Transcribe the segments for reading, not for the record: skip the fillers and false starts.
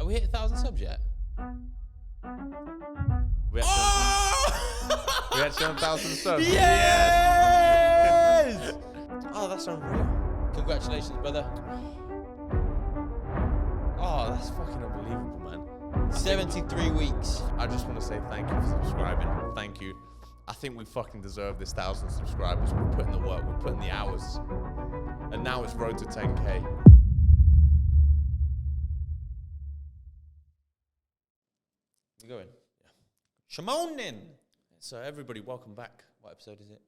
Have we hit 1,000 subs yet? We had 7,000 subs. Yes! Oh, that's unreal. Congratulations, brother. Oh, that's fucking unbelievable, man. 73 weeks. I just want to say thank you for subscribing. Thank you. I think we fucking deserve this 1,000 subscribers. We're putting the work, we're putting the hours. And now it's road to 10K. You going? Yeah. Shamonin! So everybody, welcome back. What episode is it?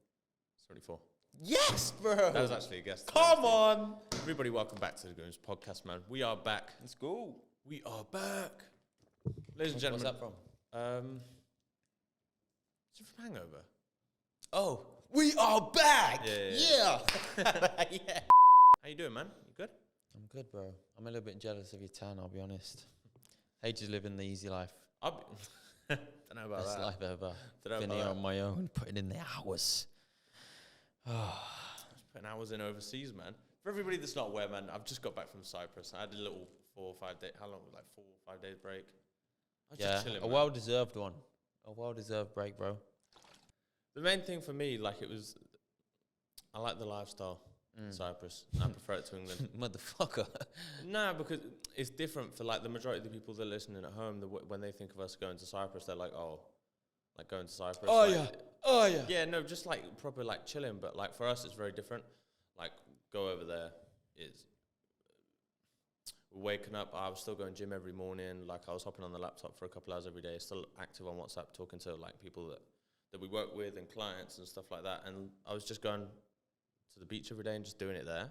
34. Yes, bro! That was actually a guess. Come on! Everybody, welcome back to the Gooms podcast, man. We are back. Let's go. We are back. Ladies and gentlemen. What's that from? Is it from Hangover? Oh, we are back! Yeah. Yeah. How you doing, man? You good? I'm good, bro. I'm a little bit jealous of your tan, I'll be honest. Hate just living the easy life. Don't know about Best that. life ever. Don't know Been about here that. on my own, putting in the hours. Just putting hours in overseas, man. For everybody that's not aware, man, I've just got back from Cyprus. I had a little 4 or 5 day. How long? Like 4 or 5 days break. I was just chilling, a man. well-deserved one. A well-deserved break, bro. The main thing for me, like, I like the lifestyle in Cyprus. I prefer it to England. Motherfucker. No, because it's different for, like, the majority of the people that are listening at home. When they think of us going to Cyprus, they're like, oh, like going to Cyprus. Oh, like, yeah. Oh, yeah. Yeah, no, just like proper like chilling. But like for us, it's very different. Like go over there is waking up. I was still going gym every morning. Like I was hopping on the laptop for a couple hours every day. Still active on WhatsApp, talking to like people that we work with and clients and stuff like that. And I was just going to the beach every day and just doing it there.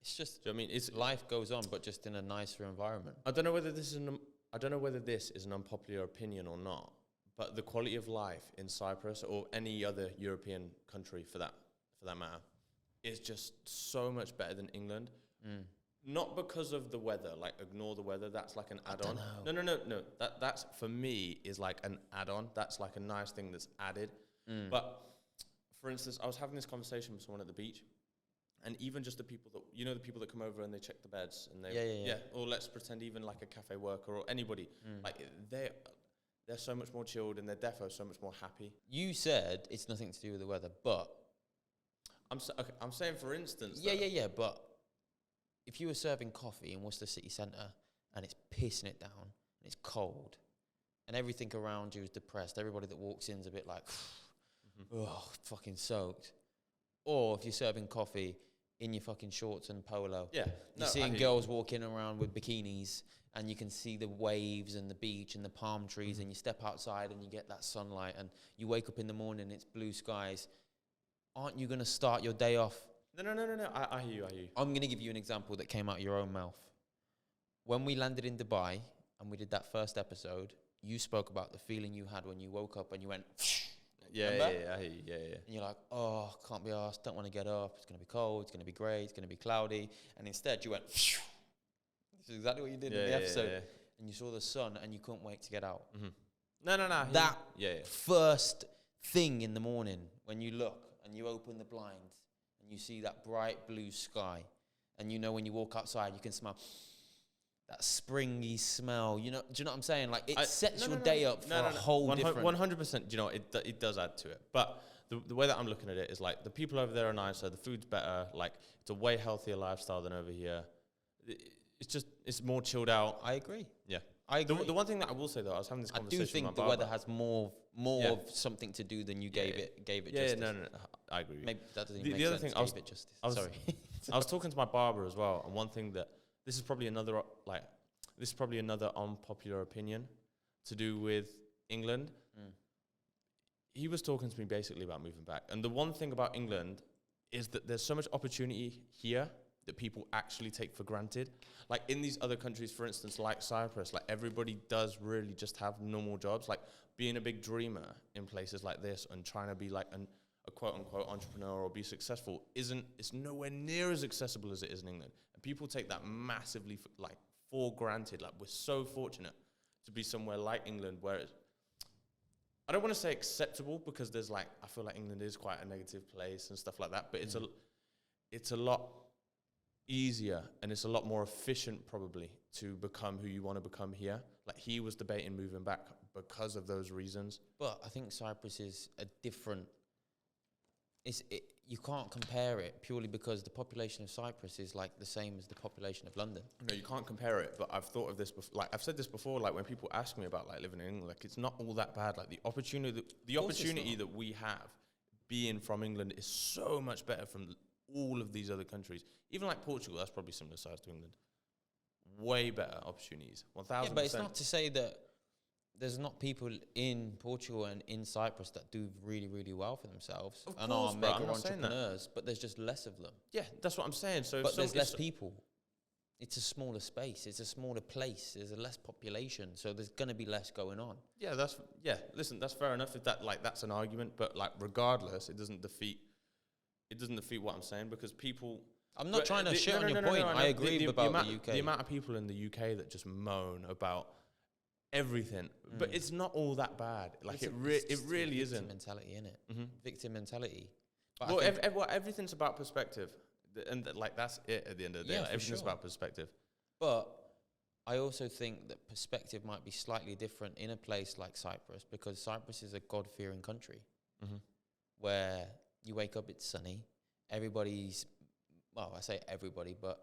It's just, Do you know what I mean? It's life goes on, but just in a nicer environment. I don't know whether this is an unpopular opinion or not, but the quality of life in Cyprus or any other European country for that matter is just so much better than England. Not because of the weather, like ignore the weather, that's like an add-on. No. That's for me is like an add-on. That's like a nice thing that's added. But for instance, I was having this conversation with someone at the beach, and even just the people that come over and they check the beds and they Yeah. Or let's pretend even like a cafe worker or anybody, like they're so much more chilled and they're defo so much more happy. You said it's nothing to do with the weather, but... I'm saying for instance. Yeah, but if you were serving coffee in Worcester City Centre and it's pissing it down and it's cold and everything around you is depressed, everybody that walks in is a bit like, oh, fucking soaked. Or if you're serving coffee in your fucking shorts and polo, you're seeing girls walking around with bikinis and you can see the waves and the beach and the palm trees and you step outside and you get that sunlight and you wake up in the morning, it's blue skies. Aren't you going to start your day off? No. I hear you. I'm going to give you an example that came out of your own mouth. When we landed in Dubai and we did that first episode, you spoke about the feeling you had when you woke up and you went... Yeah, Remember? I hear you, yeah. And you're like, oh, can't be arsed, don't want to get up, it's going to be cold, it's going to be grey, it's going to be cloudy. And instead you went... This is exactly what you did in the episode. Yeah. And you saw the sun and you couldn't wait to get out. No. That first thing in the morning when you look and you open the blinds and you see that bright blue sky and you know when you walk outside you can smell that springy smell. You know, do you know what I'm saying? Like it sets your day up for a whole different... 100%. You know, it does add to it. But the way that I'm looking at it is like the people over there are nicer, the food's better, like it's a way healthier lifestyle than over here. It's more chilled out. I agree. Yeah. I agree. The one thing that I will say though, I was having this conversation with my I do think the weather has more of something to do than you gave it justice. No. I agree with you. Maybe that doesn't The even make other sense. thing Gave it justice. Sorry. I was talking to my barber as well, and one thing that this is probably another unpopular opinion to do with England. He was talking to me basically about moving back, and the one thing about England is that there's so much opportunity here that people actually take for granted. Like in these other countries, for instance, like Cyprus, like everybody does really just have normal jobs. Like being a big dreamer in places like this and trying to be like a quote unquote entrepreneur or be successful it's nowhere near as accessible as it is in England. And people take that massively for granted. Like we're so fortunate to be somewhere like England where it's, I don't want to say acceptable because there's like, I feel like England is quite a negative place and stuff like that, but it's a lot easier and it's a lot more efficient probably to become who you want to become here. Like he was debating moving back because of those reasons. But I think Cyprus is a different. You can't compare it purely because the population of Cyprus is like the same as the population of London. No, you can't compare it. But I've thought of this before. Like I've said this before. Like when people ask me about like living in England, like it's not all that bad. Like the opportunity that we have being from England is so much better from all of these other countries. Even like Portugal, that's probably similar size to England. Way better opportunities. 1,000%. Yeah, but it's not to say that there's not people in Portugal and in Cyprus that do really, really well for themselves and are mega entrepreneurs, but there's just less of them. Yeah, that's what I'm saying. But there's less people. It's a smaller space. It's a smaller place. There's a less population, so there's going to be less going on. Yeah, listen, that's fair enough if that's an argument, but like regardless, it doesn't defeat what I'm saying because people. I'm not trying to shit on your point. I agree about the UK. The amount of people in the UK that just moan about everything, but it's not all that bad. Like it really isn't. Victim mentality, innit? Mm-hmm. Victim mentality. But everything's about perspective, and like that's it at the end of the day. Yeah, like, everything's about perspective. But I also think that perspective might be slightly different in a place like Cyprus because Cyprus is a God-fearing country where you wake up, it's sunny. Everybody's, well, I say everybody, but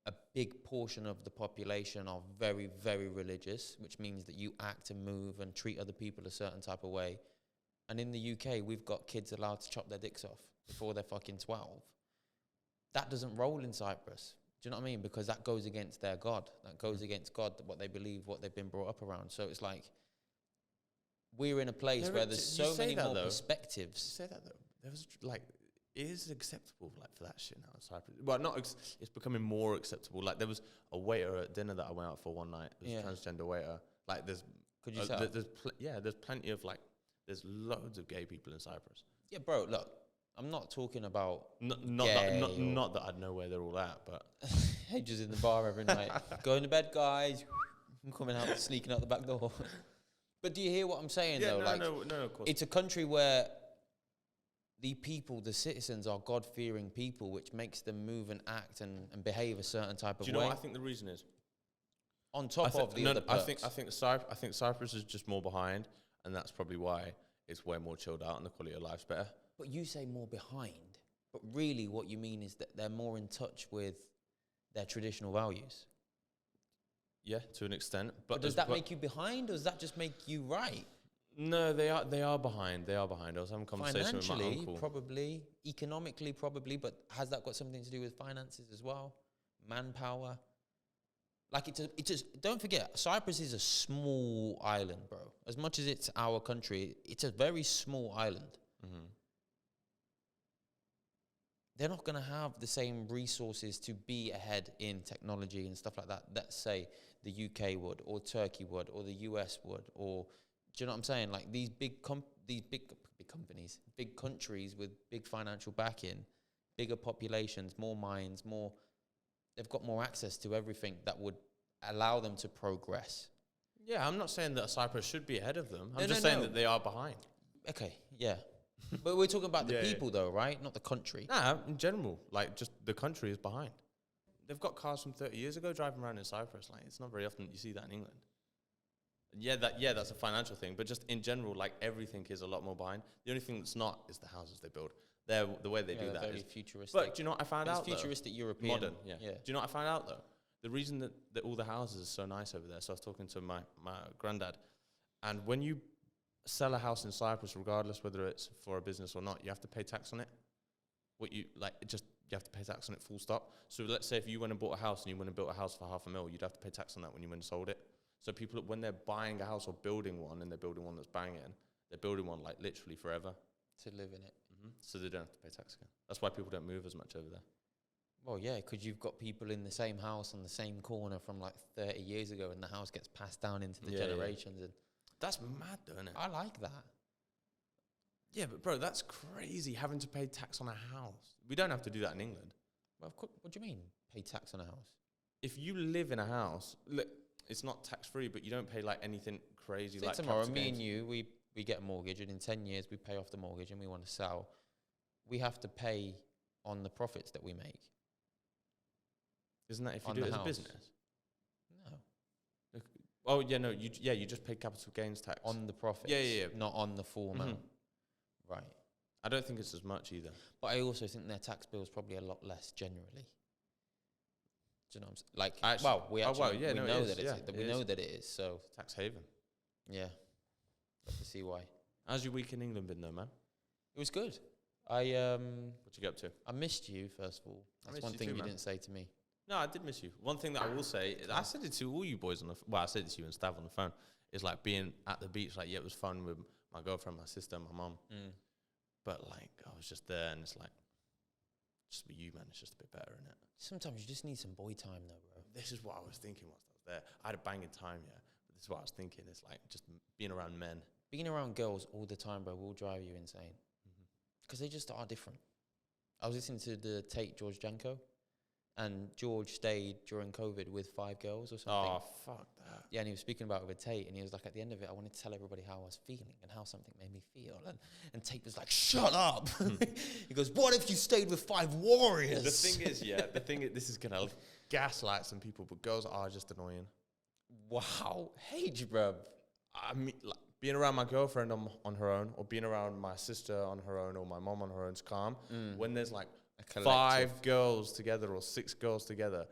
a big portion of the population are very, very religious, which means that you act and move and treat other people a certain type of way. And in the UK, we've got kids allowed to chop their dicks off before they're fucking 12. That doesn't roll in Cyprus. Do you know what I mean? Because that goes against their God. That goes against God, what they believe, what they've been brought up around. So it's like we're in a place where there's so many more perspectives. You say that though. There was like, it is acceptable like for that shit now in Cyprus. Well, it's becoming more acceptable. Like there was a waiter at dinner that I went out for one night. It was a transgender waiter. Like there's, could you say there's plenty of like, there's loads of gay people in Cyprus. Yeah, bro. Look, I'm not talking about not that I'd know where they're all at, but Hedges in the bar every night. Going to bed, guys. I'm coming out, sneaking out the back door. But do you hear what I'm saying though? No, of course. It's a country where the people, the citizens, are God-fearing people, which makes them move and act and behave a certain type of way. Do you know what I think the reason is? On top of the other perks. I think Cyprus is just more behind, and that's probably why it's way more chilled out and the quality of life's better. But you say more behind, but really what you mean is that they're more in touch with their traditional values. Yeah, to an extent. But does that make you behind, or does that just make you right? No, they are behind. They are behind. I was having a conversation with my uncle. Financially, probably. Economically, probably. But has that got something to do with finances as well? Manpower? Like, it just don't forget, Cyprus is a small island, bro. As much as it's our country, it's a very small island. Mm-hmm. They're not going to have the same resources to be ahead in technology and stuff like that. That say the UK would, or Turkey would, or the US would, or do you know what I'm saying? Like these big companies, big countries with big financial backing, bigger populations, more minds, they've got more access to everything that would allow them to progress. Yeah, I'm not saying that Cyprus should be ahead of them. I'm just saying that they are behind. Okay, yeah. But we're talking about the people though, right? Not the country. Nah, in general, like just the country is behind. They've got cars from 30 years ago driving around in Cyprus. Like it's not very often that you see that in England. Yeah, that's a financial thing, but just in general, like everything is a lot more behind. The only thing that's not is the houses they build. The way they do that is futuristic. But do you know what I found out? It's futuristic European, modern. Yeah. Do you know what I found out though? The reason that all the houses are so nice over there. So I was talking to my granddad, and when you sell a house in Cyprus, regardless whether it's for a business or not, you have to pay tax on it. You have to pay tax on it full stop. So let's say if you went and bought a house and you went and built a house for $500,000, you'd have to pay tax on that when you went and sold it. So people, when they're buying a house or building one, and they're building one that's banging, they're building one like literally forever. To live in it. Mm-hmm. So they don't have to pay tax again. That's why people don't move as much over there. Well, yeah, because you've got people in the same house on the same corner from like 30 years ago, and the house gets passed down into the generations. Yeah. And that's mad, though, isn't it? I like that. Yeah, but bro, that's crazy, having to pay tax on a house. We don't have to do that in England. Well, of course, what do you mean, pay tax on a house? If you live in a house, look, it's not tax-free, but you don't pay like anything crazy. Say like tomorrow, me and you, we get a mortgage, and in 10 years we pay off the mortgage and we want to sell. We have to pay on the profits that we make. Isn't that if you On do the it as a house. business? No. Oh yeah, no, you just pay capital gains tax On the profits. Yeah. Not on the full amount. Right. I don't think it's as much either. But I also think their tax bill is probably a lot less generally. Do you know what I'm saying? Like, Actually, we know that it know is. that it is. So Tax haven. yeah, got to see why. How's your week in England been though, man? It was good. What you get up to? I missed you first of all. That's missed one you thing too, you man. didn't say to me. No, I did miss you. One thing that I will say, I said it to all you boys on the I said it to you and Stav on the phone, is like being at the beach. Like, yeah, it was fun with my girlfriend, my sister, my mum. But like, I was just there, and it's like, just with you, man. It's just a bit better, innit? Sometimes you just need some boy time, though, bro. This is what I was thinking whilst I was there. I had a banging time, yeah. But this is what I was thinking. It's like just being around men. Being around girls all the time, bro, will drive you insane. Because they just are different. I was listening to the Tate George Janko, and George stayed during COVID with 5 girls or something. Oh, fuck that. Yeah, and he was speaking about it with Tate, and he was like, at the end of it, I wanted to tell everybody how I was feeling and how something made me feel. And Tate was like, shut up. He goes, what if you stayed with 5 warriors? The thing is, this is going to gaslight some people, but girls are just annoying. Wow. Hate you, bro. I mean, like, being around my girlfriend on her own, or being around my sister on her own, or my mom on her own is calm. When there's like 5 girls together or 6 girls together,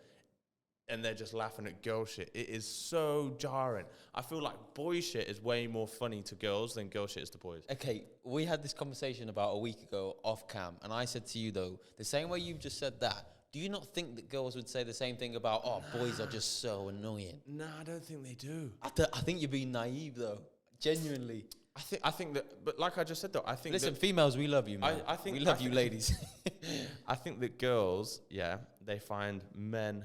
and they're just laughing at girl shit, it is so jarring. I feel like boy shit is way more funny to girls than girl shit is to boys. Okay, we had this conversation about a week ago off cam, and I said to you, though, the same way you've just said that, do you not think that girls would say the same thing about, boys are just so annoying? No, I don't think they do. I think you're being naive, though. Genuinely. I think that, but like I just said, though, I think Listen, females, we love you, man. I think we love you, ladies. I think that girls, they find men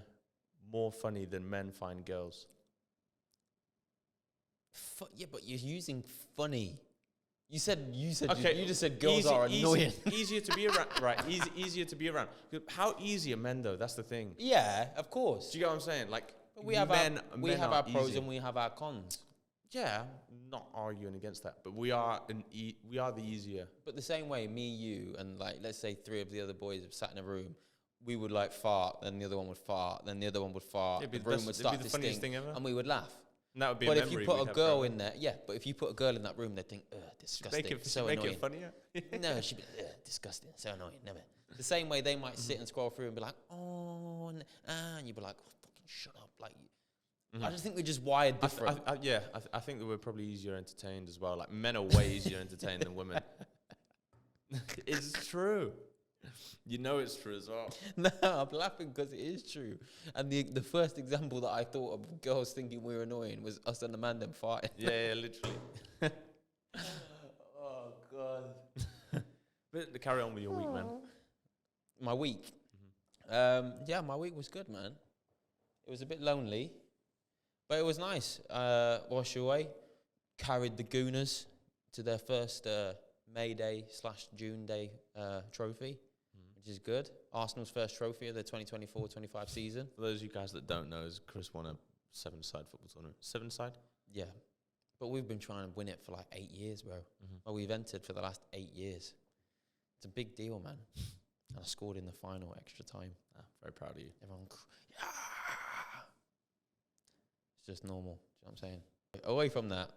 more funny than men find girls. Yeah, but you're using funny. You just said girls Easy, are annoying. Easier to be around, right? Easier to be around. How easy are men though? That's the thing. Yeah, of course. Do you get what I'm saying? Like, But we have our pros and we have our cons. Yeah, not arguing against that, but we are the easier. But the same way, me, you, and like let's say 3 of the other boys have sat in a room, we would like fart, then the other one would fart, then the other one would fart, the room would start to stink, and we would laugh. And that would be but a if you memory put we'd a have girl forever. in there, but if you put a girl in that room, they'd think, disgusting, so make annoying. it funnier. No, she'd be disgusting, so annoying, never. The same way they might sit and scroll through and be like, and you'd be like, fucking shut up, like. I just think we're just wired different. I think that we're probably easier entertained as well. Like, men are way easier entertained than women. It's true. You know it's true as well. No, I'm laughing because it is true. And the first example that I thought of girls thinking we were annoying was us and Amanda farting. Yeah, literally. Oh, God. But carry on with your week, man. My week? My week was good, man. It was a bit lonely, but it was nice. Wash away, carried the Gooners to their first May Day / June Day trophy, which is good. Arsenal's first trophy of the 2024-25 season. For those of you guys that don't know, Chris won a 7-side football tournament. 7-side? Yeah. But we've been trying to win it for like 8 years, bro. Well, we've entered for the last 8 years. It's a big deal, man. And I scored in the final extra time. Very proud of you. Everyone, yeah. It's just normal. Do you know what I'm saying? Away from that,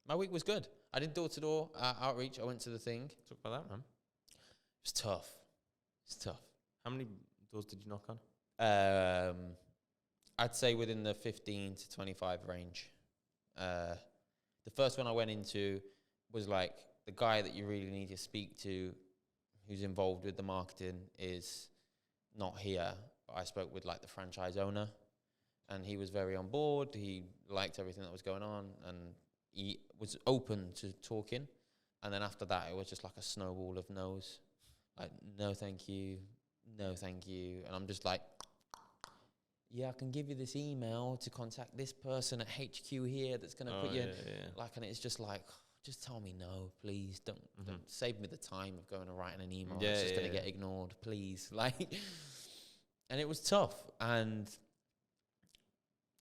my week was good. I did door-to-door outreach. I went to the thing. Talk about that, man. It's tough. It's tough. How many doors did you knock on? I'd say within the 15 to 25 range. The first one I went into was like the guy that you really need to speak to who's involved with the marketing is not here. But I spoke with like the franchise owner and he was very on board. He liked everything that was going on and he was open to talking. And then after that, it was just like a snowball of no's. Like, no, thank you. No, thank you. And I'm just like, yeah, I can give you this email to contact this person at HQ here that's going to put you in. Like, and it's just like, just tell me no, please. Don't save me the time of going and writing an email. It's just going to get ignored, please. Like, and it was tough. And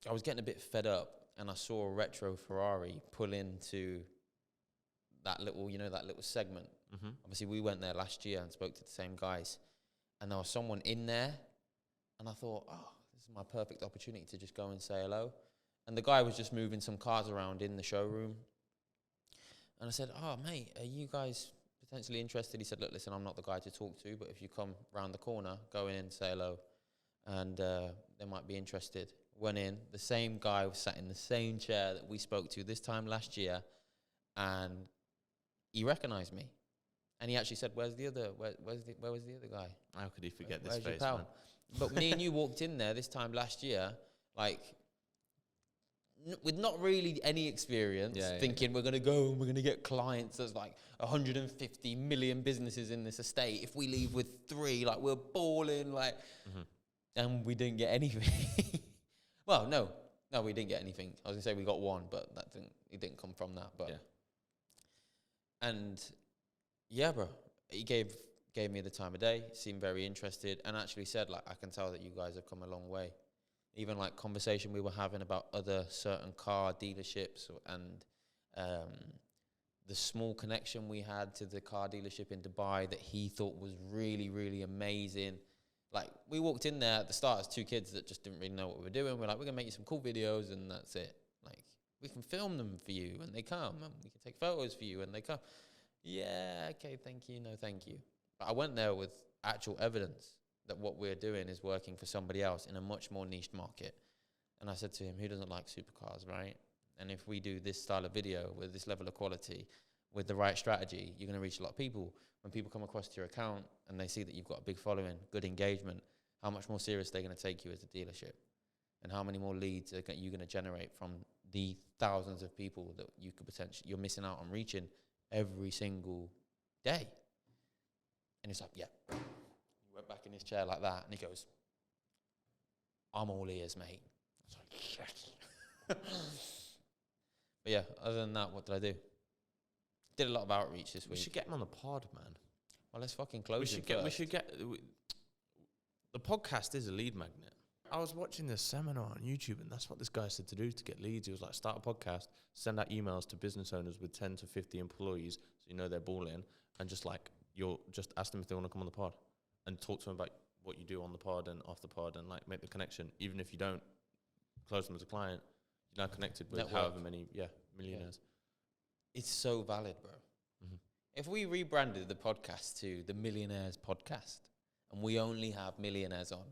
I was getting a bit fed up and I saw a retro Ferrari pull into that little, that little segment. Obviously, we went there last year and spoke to the same guys. And there was someone in there And I thought, oh, this is my perfect opportunity to just go and say hello. And the guy was just moving some cars around in the showroom. And I said, oh, mate, are you guys potentially interested? He said, look, listen, I'm not the guy to talk to, but if you come round the corner, go in and say hello. And they might be interested. Went in. The same guy was sat in the same chair that we spoke to this time last year. And he recognized me. And he actually said, where was the other guy? How could he forget this Where's your face, pal? man? But me and you walked in there this time last year, like, with not really any experience, thinking we're going to go and we're going to get clients. There's like 150 million businesses in this estate. If we leave with 3, like, we're balling, like, and we didn't get anything. Well, no, we didn't get anything. I was going to say we got 1, but it didn't come from that. But and yeah, bro, he gave me the time of day, seemed very interested, and actually said, like, I can tell that you guys have come a long way. Even like conversation we were having about other certain car dealerships and the small connection we had to the car dealership in Dubai that he thought was really, really amazing. Like, we walked in there at the start as 2 kids that just didn't really know what we were doing. We're like, we're going to make you some cool videos and that's it. Like, we can film them for you and they come, and we can take photos for you and they come. Yeah, okay, thank you, no thank you. But I went there with actual evidence that what we're doing is working for somebody else in a much more niche market. And I said to him, who doesn't like supercars, right? And if we do this style of video with this level of quality, with the right strategy, you're going to reach a lot of people. When people come across to your account and they see that you've got a big following, good engagement, how much more serious they're going to take you as a dealership? And how many more leads are you going to generate from the thousands of people that you could you're missing out on reaching every single day? And he's like, yeah. He went back in his chair like that, and he goes, I'm all ears, mate. I was like, yes. But yeah, other than that, what did I do? Did a lot of outreach this week. We should get him on the pod, man. Well, let's fucking close We should get. The podcast is a lead magnet. I was watching this seminar on YouTube, and that's what this guy said to do to get leads. He was like, start a podcast, send out emails to business owners with 10 to 50 employees, so you know they're balling, and just like, you'll just ask them if they want to come on the pod and talk to them about what you do on the pod and off the pod and like make the connection. Even if you don't close them as a client, you're now connected with however many, millionaires. Yeah. It's so valid, bro. If we rebranded the podcast to the Millionaires Podcast and we only have millionaires on,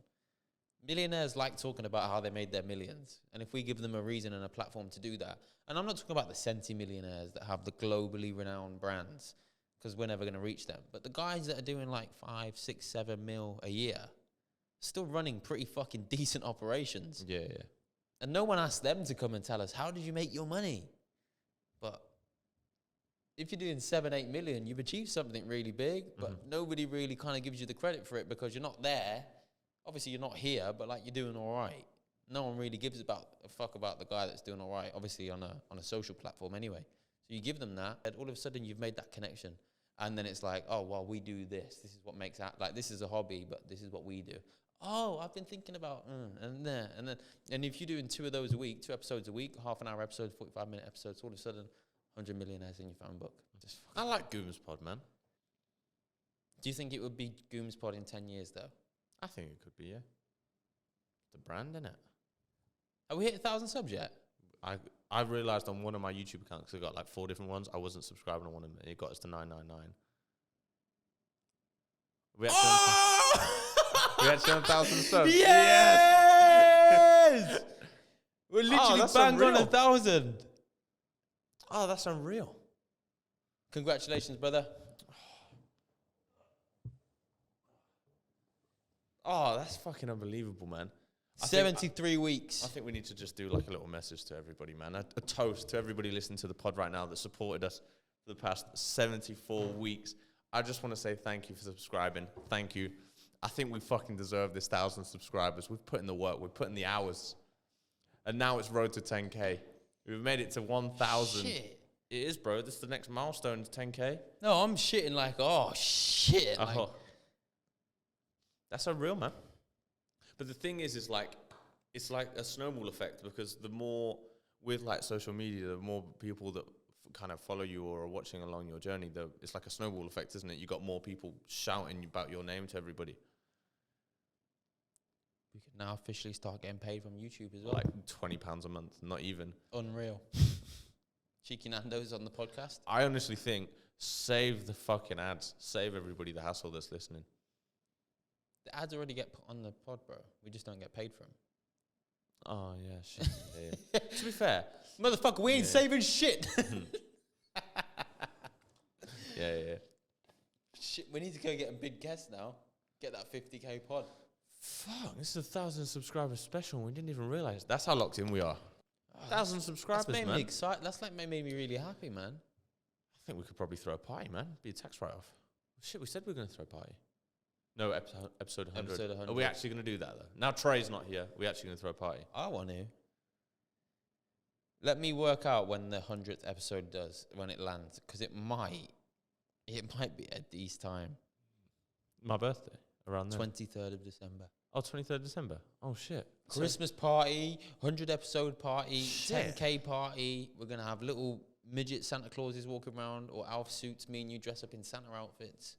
millionaires like talking about how they made their millions. And if we give them a reason and a platform to do that, and I'm not talking about the centi-millionaires that have the globally renowned brands, because we're never going to reach them. But the guys that are doing like 5, 6, 7 mil a year, still running pretty fucking decent operations. Yeah. And no one asked them to come and tell us, how did you make your money? But if you're doing 7, 8 million, you've achieved something really big, but nobody really kind of gives you the credit for it because you're not there. Obviously, you're not here, but like, you're doing all right. No one really gives a fuck about the guy that's doing all right, obviously on a social platform anyway. So you give them that, and all of a sudden you've made that connection. And then it's like, oh, well, we do this. This is what makes out, like, this is a hobby, but this is what we do. Oh, I've been thinking about, and if you're doing 2 of those a week, 2 episodes a week, half-an-hour episodes, 45-minute episodes, all of a sudden, 100 millionaires in your phone book. I like Gooms Pod, man. Do you think it would be Gooms Pod in 10 years, though? I think it could be, yeah. The brand, innit? Have we hit 1,000 subs yet? I realised on one of my YouTube accounts, because I got like 4 different ones, I wasn't subscribing on one of them, and it got us to 999. We had 7,000 subs. Yes! We're literally bang on 1,000. Oh, that's unreal. Congratulations, brother. Oh, that's fucking unbelievable, man. 73 weeks. I think we need to just do like a little message to everybody, man. A toast to everybody listening to the pod right now that supported us for the past 74 weeks. I just want to say thank you for subscribing. Thank you. I think we fucking deserve this 1,000 subscribers. We've put in the work. We've put in the hours. And now it's road to 10K. We've made it to 1,000. Shit. It is, bro. This is the next milestone, is 10K. No, I'm shitting like, oh, shit. Oh. Like, that's unreal, man. But the thing is like, it's like a snowball effect, because the more with like social media, the more people that kind of follow you or are watching along your journey, it's like a snowball effect, isn't it? You got more people shouting about your name to everybody. We could now officially start getting paid from YouTube as well. Like £20 a month, not even. Unreal. Cheeky Nando's on the podcast. I honestly think, save the fucking ads. Save everybody the hassle that's listening. The ads already get put on the pod, bro. We just don't get paid for them. Oh, yeah, shit. Yeah. To be fair. Motherfucker, we ain't saving shit. Yeah. Shit, we need to go get a big guest now. Get that 50k pod. Fuck, this is 1,000 subscribers special. We didn't even realize. That's how locked in we are. 1,000 subscribers, that's made man. me excited. That's like made me really happy, man. I think we could probably throw a party, man. Be a tax write-off. Shit, we said we were going to throw a party. No, episode 100. Episode 100. Are we actually going to do that, though? Now Trey's not here. We're actually going to throw a party. I want to. Let me work out when the 100th episode does, when it lands, because it might be at this time. My birthday, around there. 23rd of December. Oh, 23rd December. Oh, shit. Christmas party, 100 episode party, Shit. 10k party. We're going to have little midget Santa Clauses walking around, or Alf suits, me and you dress up in Santa outfits.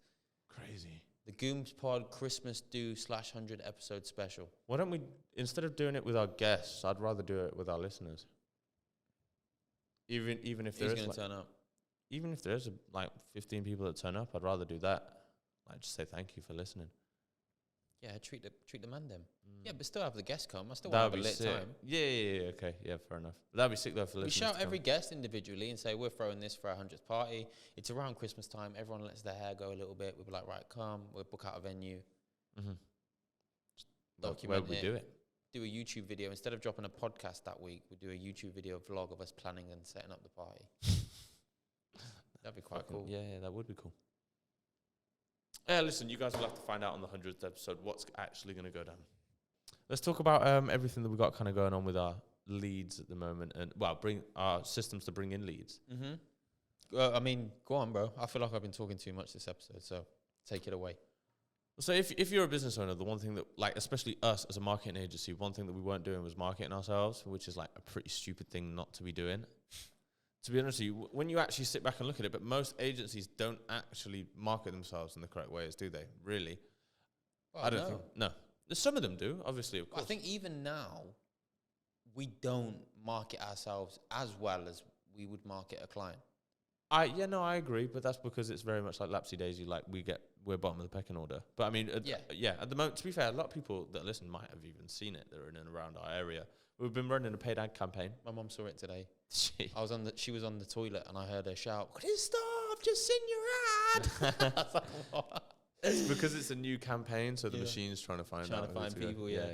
Crazy. The Gooms Pod Christmas Do /100 episode special. Why don't we, instead of doing it with our guests, I'd rather do it with our listeners. Even if there Who's is going like, to turn up? even if there is like 15 people that turn up, I'd rather do that. Like, just say thank you for listening. Yeah, treat the man them. Yeah, but still have the guests come. I still That want would to be have a lit sick. time. Yeah, okay, yeah, fair enough. That'd be sick though for We listeners. shout every guest individually and say, we're throwing this for our 100th party. It's around Christmas time. Everyone lets their hair go a little bit. We'll be like, right, come. We'll book out a venue. Mm-hmm. Where Document would we it. do it? Do a YouTube video. Instead of dropping a podcast that week, we do a YouTube video vlog of us planning and setting up the party. That'd be quite cool. Yeah, that would be cool. Yeah, listen, you guys will have to find out on the 100th episode what's actually going to go down. Let's talk about everything that we've got kind of going on with our leads at the moment, and bring our systems to bring in leads. Mm-hmm. I mean, go on, bro. I feel like I've been talking too much this episode, so take it away. So if you're a business owner, the one thing that, like, especially us as a marketing agency, one thing that we weren't doing was marketing ourselves, which is like a pretty stupid thing not to be doing. To be honest with you, when you actually sit back and look at it, but most agencies don't actually market themselves in the correct ways, do they? Really? Well, I don't think. No. Some of them do, obviously, of course. I think even now, we don't market ourselves as well as we would market a client. I agree, but that's because it's very much like Lapsy Daisy, like we're bottom of the pecking order. But I mean, at the moment, to be fair, a lot of people that listen might have even seen it. They're in and around our area. We've been running a paid ad campaign. My mum saw it today. She She was on the toilet and I heard her shout, "Christoph, just sing your ad." I was like, what? It's because it's a new campaign, so the machine's trying to find Trying to who find to go. people, yeah.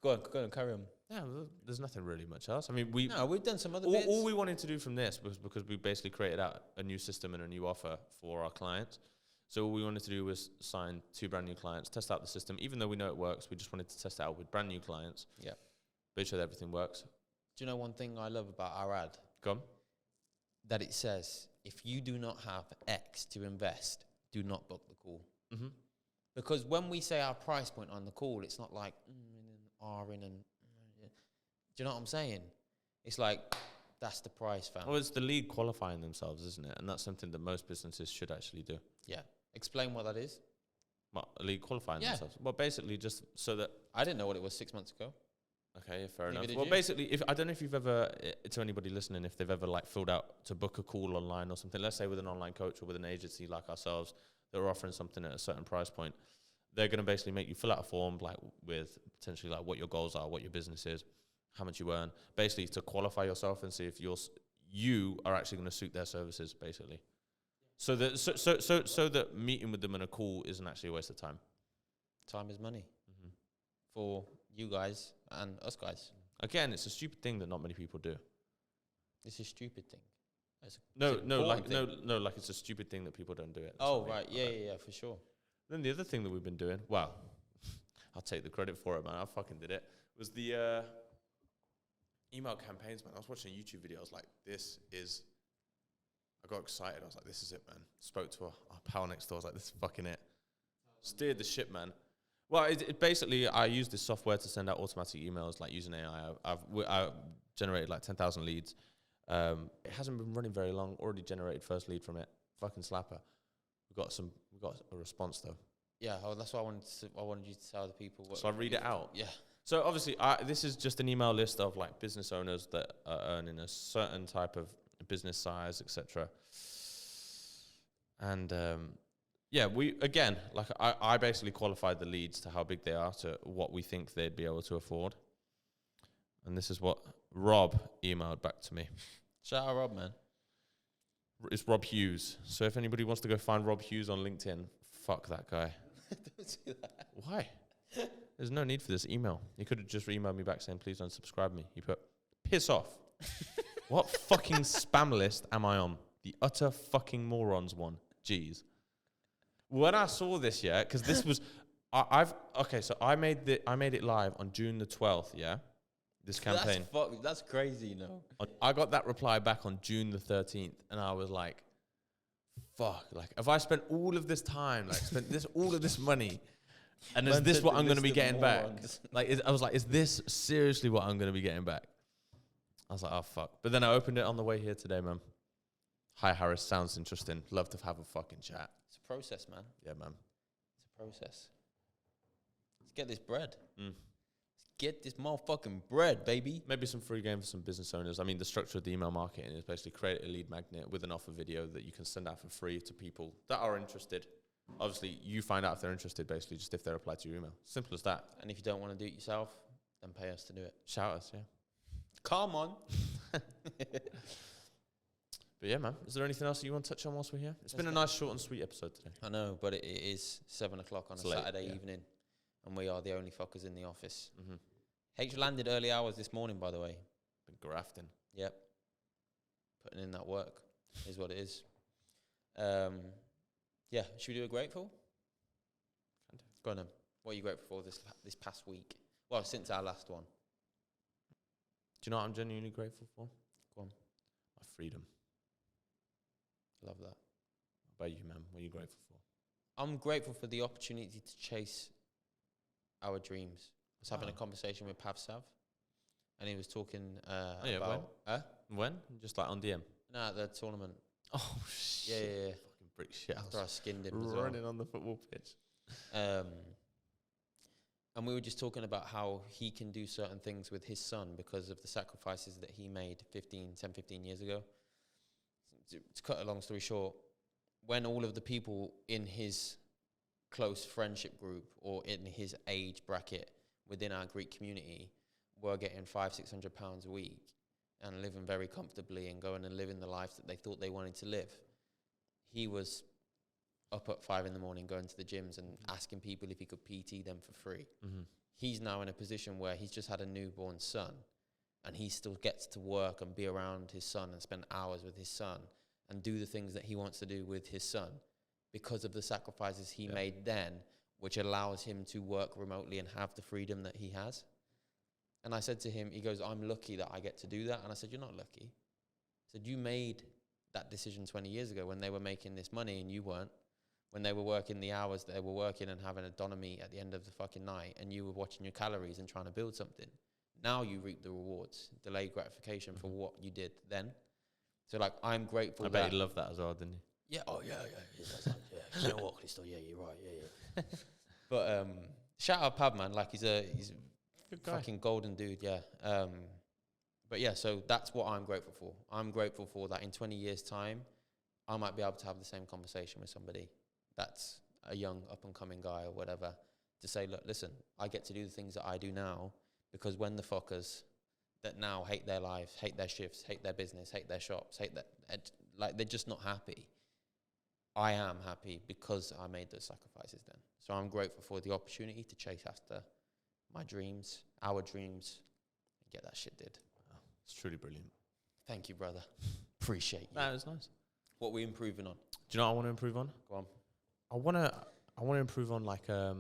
Go on, carry on. Yeah, there's nothing really much else. I mean, We've done some other bits. all we wanted to do from this was because we basically created out a new system and a new offer for our clients. So all we wanted to do was sign 2 brand new clients, test out the system. Even though we know it works, we just wanted to test it out with brand new clients. Yeah. Make sure that everything works. Do you know one thing I love about our ad? Go on. That it says, if you do not have X to invest, do not book the call. Mm-hmm. Because when we say our price point on the call, it's not like R in and do you know what I'm saying? It's like that's the price, fam. Well, it's the lead qualifying themselves, isn't it? And that's something that most businesses should actually do. Yeah. Explain what that is. What, a lead qualifying themselves? Well, basically just so that... I didn't know what it was 6 months ago. Okay, yeah, fair enough. Did Well, you? basically, I don't know if you've ever, to anybody listening, if they've ever like filled out to book a call online or something, let's say with an online coach or with an agency like ourselves that are offering something at a certain price point, they're going to basically make you fill out a form like with potentially like what your goals are, what your business is, how much you earn, basically to qualify yourself and see if you are actually going to suit their services, basically. So that meeting with them in a call isn't actually a waste of time. Time is money for you guys and us guys. Again, it's a stupid thing that not many people do. It's a stupid thing. Like it's a stupid thing that people don't do it. Oh, right. Yeah, for sure. Then the other thing that we've been doing, well, I'll take the credit for it, man. I fucking did it. Was the email campaigns, man. I was watching a YouTube video. I was like, I got excited. I was like, this is it, man. Spoke to our pal next door. I was like, this is fucking it. Steered the ship, man. Well, it basically, I use this software to send out automatic emails, like using AI. I've generated like 10,000 leads. It hasn't been running very long. Already generated first lead from it. Fucking slapper. We got a response though. Yeah, that's what I wanted you to tell the people. So I read it out. Yeah. So obviously, this is just an email list of like business owners that are earning a certain type of business size, etc. And yeah, we again, like I basically qualified the leads to how big they are to what we think they'd be able to afford. And this is what Rob emailed back to me. Shout out Rob, man. It's Rob Hughes. So if anybody wants to go find Rob Hughes on LinkedIn, fuck that guy. Don't do that. Why? There's no need for this email. He could have just emailed me back saying, please don't subscribe me. He put, piss off. What fucking spam list am I on? The utter fucking morons one. Jeez. When I saw this, yeah, because this was, so I made it live on June the 12th, yeah, this campaign. That's crazy, you know. I got that reply back on June the 13th, and I was like, fuck, like, if I spent all of this time, like, all of this money, and is this what I'm going to be getting back? Like, I was like, is this seriously what I'm going to be getting back? I was like, oh, fuck. But then I opened it on the way here today, man. Hi, Harris. Sounds interesting. Love to have a fucking chat. It's a process, man. Yeah, man. It's a process. Let's get this bread. Mm. Let's get this motherfucking bread, baby. Maybe some free game for some business owners. I mean, the structure of the email marketing is basically create a lead magnet with an offer video that you can send out for free to people that are interested. Obviously, you find out if they're interested, basically, just if they reply to your email. Simple as that. And if you don't want to do it yourself, then pay us to do it. Shout us, yeah. Come on. But yeah, man, is there anything else that you want to touch on whilst we're here? It's been a nice, short and sweet episode today. I know, but it is 7 o'clock on a Saturday evening, and we are the only fuckers in the office. Mm-hmm. H landed early hours this morning, by the way. Been grafting. Yep. Putting in that work is what it is. Yeah, should we do a grateful? Go on then. What are you grateful for this past week? Well, since our last one. Do you know what I'm genuinely grateful for? Go on. My freedom. Love that. What about you, man? What are you grateful for? I'm grateful for the opportunity to chase our dreams. I was having a conversation with Pav Sav, and he was talking about... When? Just like on DM? No, at the tournament. Oh, shit. Yeah. Fucking brick shit. After I skinned him as well. Running on the football pitch. And we were just talking about how he can do certain things with his son because of the sacrifices that he made 10, 15 years ago. To cut a long story short, when all of the people in his close friendship group or in his age bracket within our Greek community were getting £500-600 a week and living very comfortably and going and living the life that they thought they wanted to live, he was up at 5 a.m. going to the gyms and asking people if he could PT them for free. Mm-hmm. He's now in a position where he's just had a newborn son and he still gets to work and be around his son and spend hours with his son and do the things that he wants to do with his son because of the sacrifices he made then, which allows him to work remotely and have the freedom that he has. And I said to him, he goes, I'm lucky that I get to do that. And I said, you're not lucky. I said, you made that decision 20 years ago when they were making this money and you weren't. When they were working the hours that they were working and having a doner meet at the end of the fucking night and you were watching your calories and trying to build something. Now you reap the rewards, delayed gratification for what you did then. So, like, I'm grateful. I bet he loved that as well, didn't he? Yeah. Oh, yeah. You know what, Crystal? Yeah, you're right. Yeah. But shout out Pab, man. Like, he's a good guy. Fucking golden dude. Yeah. But yeah, so that's what I'm grateful for. I'm grateful for that in 20 years' time, I might be able to have the same conversation with somebody that's a young up-and-coming guy or whatever, to say, look, listen, I get to do the things that I do now because when the fuckers that now hate their lives, hate their shifts, hate their business, hate their shops, like they're just not happy. I am happy because I made those sacrifices then. So I'm grateful for the opportunity to chase after my dreams, our dreams, and get that shit did. Wow. It's truly brilliant. Thank you, brother. Appreciate you. That was nice. What are we improving on? Do you know what I want to improve on? Go on. I want to improve on like oh,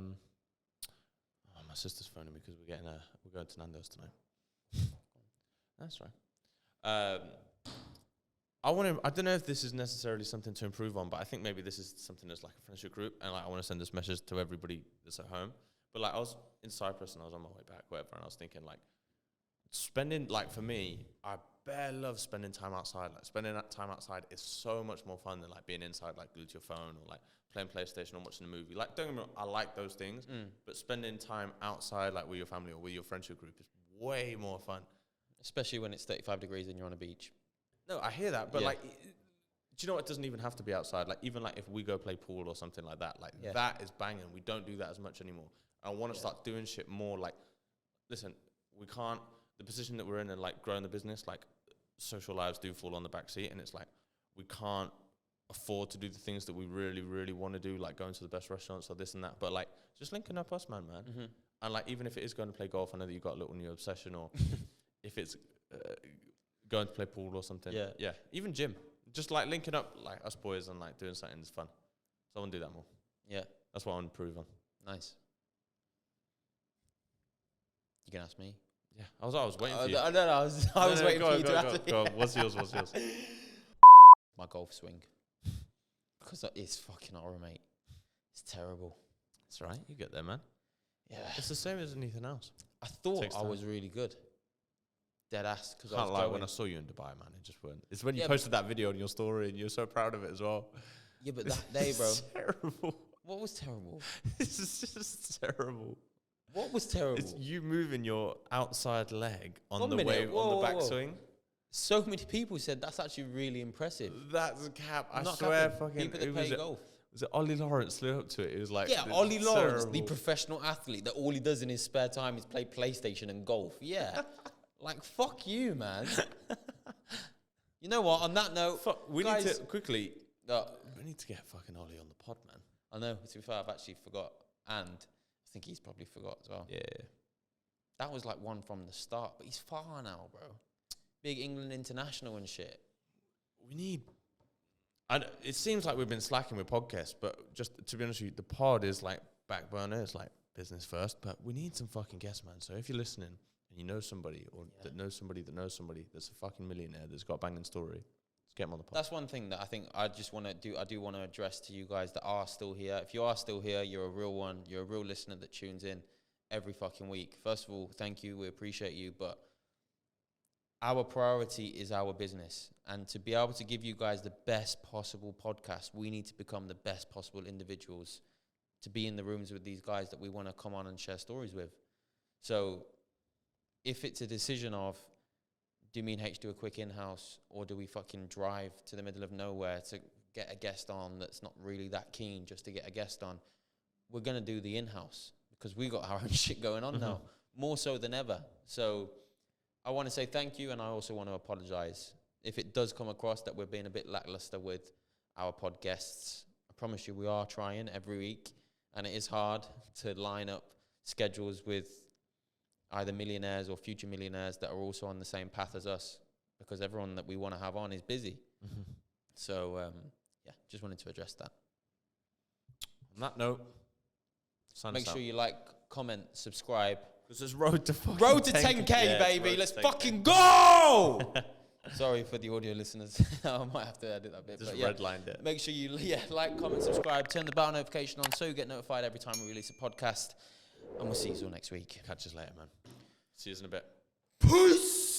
my sister's phoning me because we're going to Nando's tonight. That's right. I don't know if this is necessarily something to improve on, but I think maybe this is something that's like a friendship group, and like I want to send this message to everybody that's at home. But like I was in Cyprus and I was on my way back, whatever, and I was thinking like spending, like for me, I bare love spending time outside. Like spending that time outside is so much more fun than like being inside, like glued to your phone or like playing PlayStation or watching a movie. Like don't get me wrong, I like those things, but spending time outside, like with your family or with your friendship group, is way more fun. Especially when it's 35 degrees and you're on a beach. No, I hear that, but like, do you know what? It doesn't even have to be outside. Like even like if we go play pool or something like that, like that is banging. We don't do that as much anymore. I want to start doing shit more. Like, listen, we can't. The position that we're in and like growing the business, like social lives do fall on the back seat, and it's like we can't afford to do the things that we really, really want to do, like going to the best restaurants or this and that. But like, just linking up us, man. And like, even if it is going to play golf, I know that you've got a little new obsession, or if it's going to play pool or something. Yeah. Even gym, just like linking up, like us boys, and like doing something that's fun. So I want to do that more. Yeah, that's what I want to improve on. Nice. You can ask me. Yeah, I was waiting for you. I was waiting for you to ask me. Go on. What's yours? My golf swing. Because it's fucking horror, mate. It's terrible. That's right. You get there, man. Yeah. It's the same as anything else. I thought I was really good. Dead ass. Because I was like when I saw you in Dubai, man. It just weren't. It's when you posted that video on your story and you're so proud of it as well. Yeah, but that day, bro. It's terrible. What was terrible? This is just terrible. What was terrible? It's you moving your outside leg on the backswing. So many people said that's actually really impressive. That's a cap. I swear, fucking. People that play golf. Was it Ollie Lawrence flew up to it? It was like, yeah, Ollie Lawrence, the professional athlete that all he does in his spare time is play PlayStation and golf. Yeah, like fuck you, man. You know what? On that note, we need to quickly. We need to get fucking Ollie on the pod, man. I know. To be fair, I've actually forgot, and I think he's probably forgot as well. Yeah, that was like one from the start, but he's far now, bro. Big England international and shit. We need. It seems like we've been slacking with podcasts, but just to be honest with you, the pod is like back burner. It's like business first, but we need some fucking guests, man. So if you're listening and you know somebody or that knows somebody that's a fucking millionaire that's got a banging story, let's get them on the pod. That's one thing that I think I just want to do. I do want to address to you guys that are still here. If you are still here, you're a real one. You're a real listener that tunes in every fucking week. First of all, thank you. We appreciate you, but our priority is our business. And to be able to give you guys the best possible podcast, we need to become the best possible individuals to be in the rooms with these guys that we want to come on and share stories with. So if it's a decision of, do me and H do a quick in-house, or do we fucking drive to the middle of nowhere to get a guest on that's not really that keen just to get a guest on, we're going to do the in-house because we got our own shit going on now, more so than ever. So I want to say thank you, and I also want to apologize if it does come across that we're being a bit lackluster with our pod guests. I promise you we are trying every week, and it is hard to line up schedules with either millionaires or future millionaires that are also on the same path as us, because everyone that we want to have on is busy. So, just wanted to address that. On that note, make sure you like, comment, subscribe. Because there's road to 10K, baby. Let's fucking go! Sorry for the audio listeners. I might have to edit that bit. Just redlined it. Make sure you like, comment, subscribe, turn the bell notification on so you get notified every time we release a podcast. And we'll see you all next week. Catch us later, man. See you in a bit. Peace!